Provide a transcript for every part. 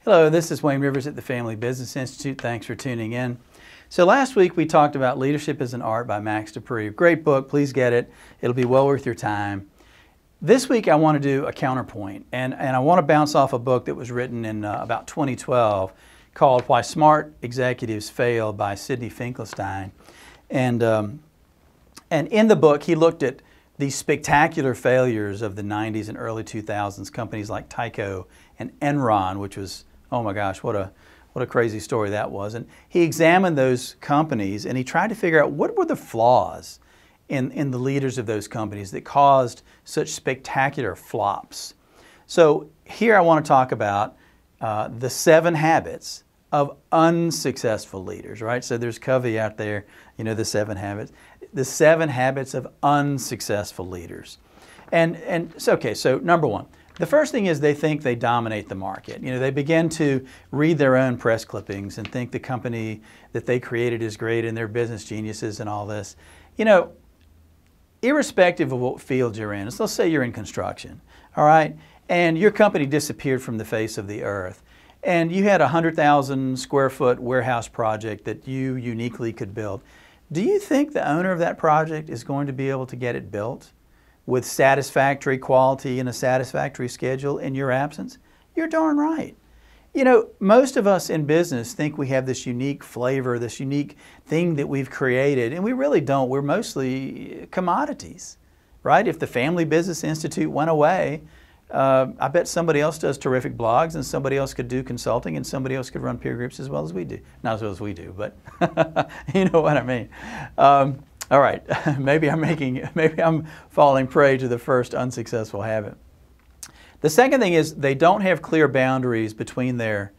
Hello, this is Wayne Rivers at the Family Business Institute. Thanks for tuning in. So last week we talked about Leadership is an Art by Max Dupree. Great book, please get it. It'll be well worth your time. This week I want to do a counterpoint, and I want to bounce off a book that was written in about 2012 called Why Smart Executives Fail by Sidney Finkelstein. And in the book he looked at the spectacular failures of the 90s and early 2000s, companies like Tyco and Enron, which was, oh my gosh, what a crazy story that was. And he examined those companies and he tried to figure out what were the flaws in the leaders of those companies that caused such spectacular flops. So here I want to talk about the 7 habits of unsuccessful leaders, right? So there's Covey out there, you know, the 7 habits. The 7 habits of unsuccessful leaders. And so, okay, so number one, the first thing is they think they dominate the market. You know, they begin to read their own press clippings and think the company that they created is great and they're business geniuses and all this. You know, irrespective of what field you're in, let's say you're in construction, all right, and your company disappeared from the face of the earth, and you had a 100,000 square foot warehouse project that you uniquely could build. Do you think the owner of that project is going to be able to get it built with satisfactory quality and a satisfactory schedule in your absence? You're darn right. You know, most of us in business think we have this unique flavor, this unique thing that we've created, and we really don't. We're mostly commodities, right? If the Family Business Institute went away, I bet somebody else does terrific blogs, and somebody else could do consulting, and somebody else could run peer groups as well as we do. Not as well as we do, but you know what I mean. All right, maybe I'm falling prey to the first unsuccessful habit. The second thing is they don't have clear boundaries between their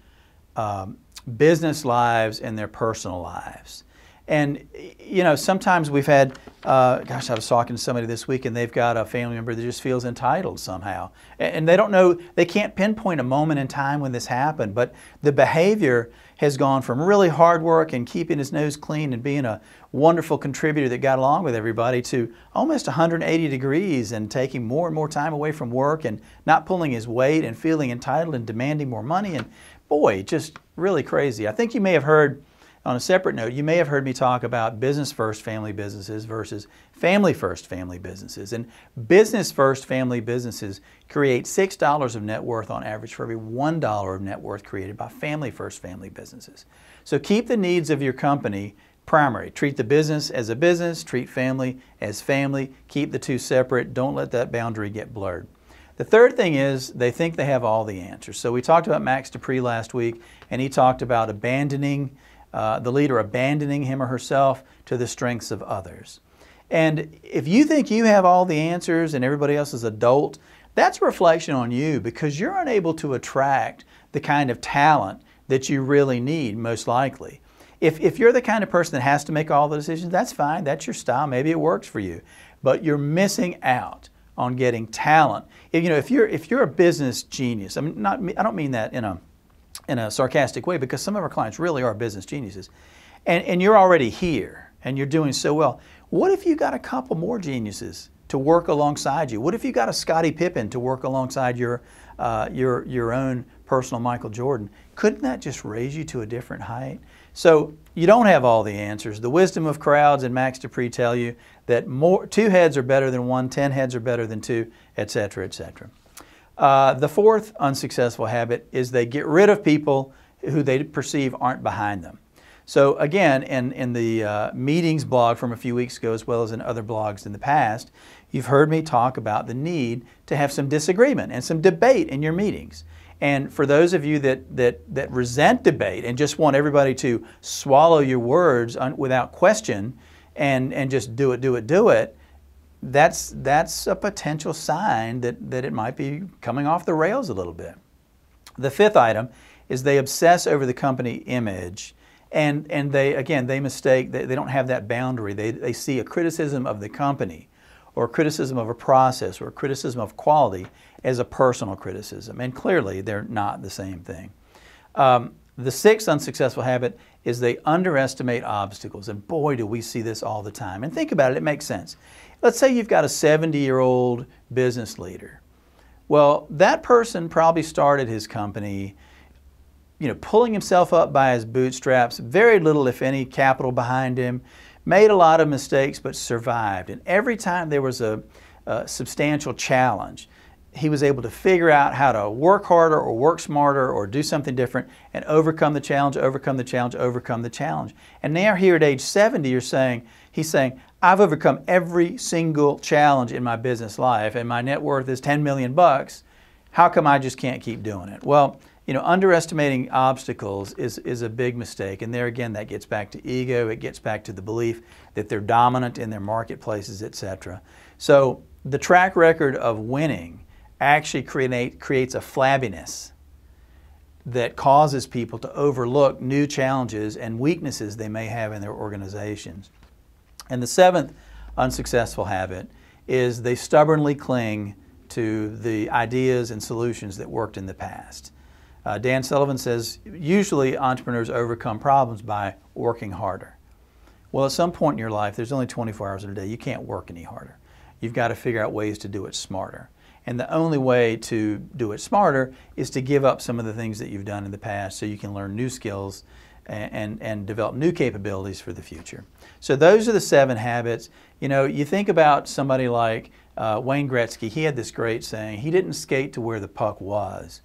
business lives and their personal lives. And, you know, sometimes we've had, gosh, I was talking to somebody this week and they've got a family member that just feels entitled somehow. And they don't know, they can't pinpoint a moment in time when this happened, but the behavior has gone from really hard work and keeping his nose clean and being a wonderful contributor that got along with everybody to almost 180 degrees and taking more and more time away from work and not pulling his weight and feeling entitled and demanding more money. And boy, just really crazy. I think you may have heard, on a separate note, you may have heard me talk about business-first family businesses versus family-first family businesses. And business-first family businesses create $6 of net worth on average for every $1 of net worth created by family-first family businesses. So keep the needs of your company primary. Treat the business as a business, treat family as family, keep the two separate, don't let that boundary get blurred. The third thing is they think they have all the answers. So we talked about Max Dupree last week, and he talked about abandoning the leader abandoning him or herself to the strengths of others. And if you think you have all the answers and everybody else is a dolt, that's a reflection on you because you're unable to attract the kind of talent that you really need, most likely. If you're the kind of person that has to make all the decisions, that's fine, that's your style, maybe it works for you. But you're missing out on getting talent. If you're a business genius, I don't mean that in a sarcastic way, because some of our clients really are business geniuses, and you're already here and you're doing so well. What if you got a couple more geniuses to work alongside you? What if you got a Scottie Pippen to work alongside your own personal Michael Jordan? Couldn't that just raise you to a different height? So you don't have all the answers. The wisdom of crowds and Max Dupree tell you that 2 heads are better than 1, 10 heads are better than 2, etc., etc. The fourth unsuccessful habit is they get rid of people who they perceive aren't behind them. So again, in the meetings blog from a few weeks ago, as well as in other blogs in the past, you've heard me talk about the need to have some disagreement and some debate in your meetings. And for those of you that resent debate and just want everybody to swallow your words without question and just do it, that's a potential sign that it might be coming off the rails a little bit. The fifth item is they obsess over the company image, and they mistake, they don't have that boundary. They see a criticism of the company or criticism of a process or criticism of quality as a personal criticism, and clearly they're not the same thing. The sixth unsuccessful habit is they underestimate obstacles, and boy do we see this all the time. And think about it, it makes sense. Let's say you've got a 70-year-old business leader. Well, that person probably started his company pulling himself up by his bootstraps, very little, if any, capital behind him, made a lot of mistakes, but survived. And every time there was a substantial challenge, he was able to figure out how to work harder or work smarter or do something different and overcome the challenge, overcome the challenge, overcome the challenge. And now here at age 70, he's saying, I've overcome every single challenge in my business life and my net worth is 10 million bucks. How come I just can't keep doing it? Well, underestimating obstacles is a big mistake. And there again, that gets back to ego. It gets back to the belief that they're dominant in their marketplaces, etc. So the track record of winning actually creates a flabbiness that causes people to overlook new challenges and weaknesses they may have in their organizations. And the seventh unsuccessful habit is they stubbornly cling to the ideas and solutions that worked in the past. Dan Sullivan says, usually entrepreneurs overcome problems by working harder. Well, at some point in your life, there's only 24 hours in a day. You can't work any harder. You've got to figure out ways to do it smarter. And the only way to do it smarter is to give up some of the things that you've done in the past so you can learn new skills and develop new capabilities for the future. So those are the 7 habits. You think about somebody like Wayne Gretzky. He had this great saying, he didn't skate to where the puck was.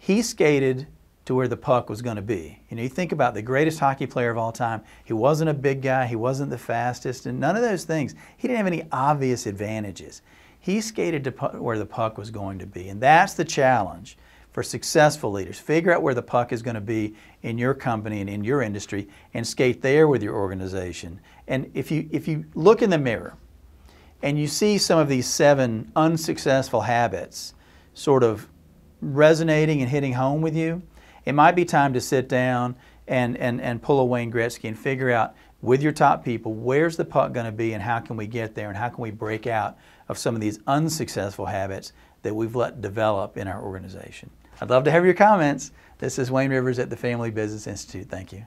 He skated to where the puck was going to be. You think about the greatest hockey player of all time. He wasn't a big guy. He wasn't the fastest, and none of those things. He didn't have any obvious advantages. He skated to where the puck was going to be, and that's the challenge for successful leaders. Figure out where the puck is going to be in your company and in your industry and skate there with your organization. And if you look in the mirror and you see some of these 7 unsuccessful habits sort of resonating and hitting home with you, it might be time to sit down and pull a Wayne Gretzky and figure out with your top people, where's the puck going to be and how can we get there and how can we break out of some of these unsuccessful habits that we've let develop in our organization. I'd love to have your comments. This is Wayne Rivers at the Family Business Institute. Thank you.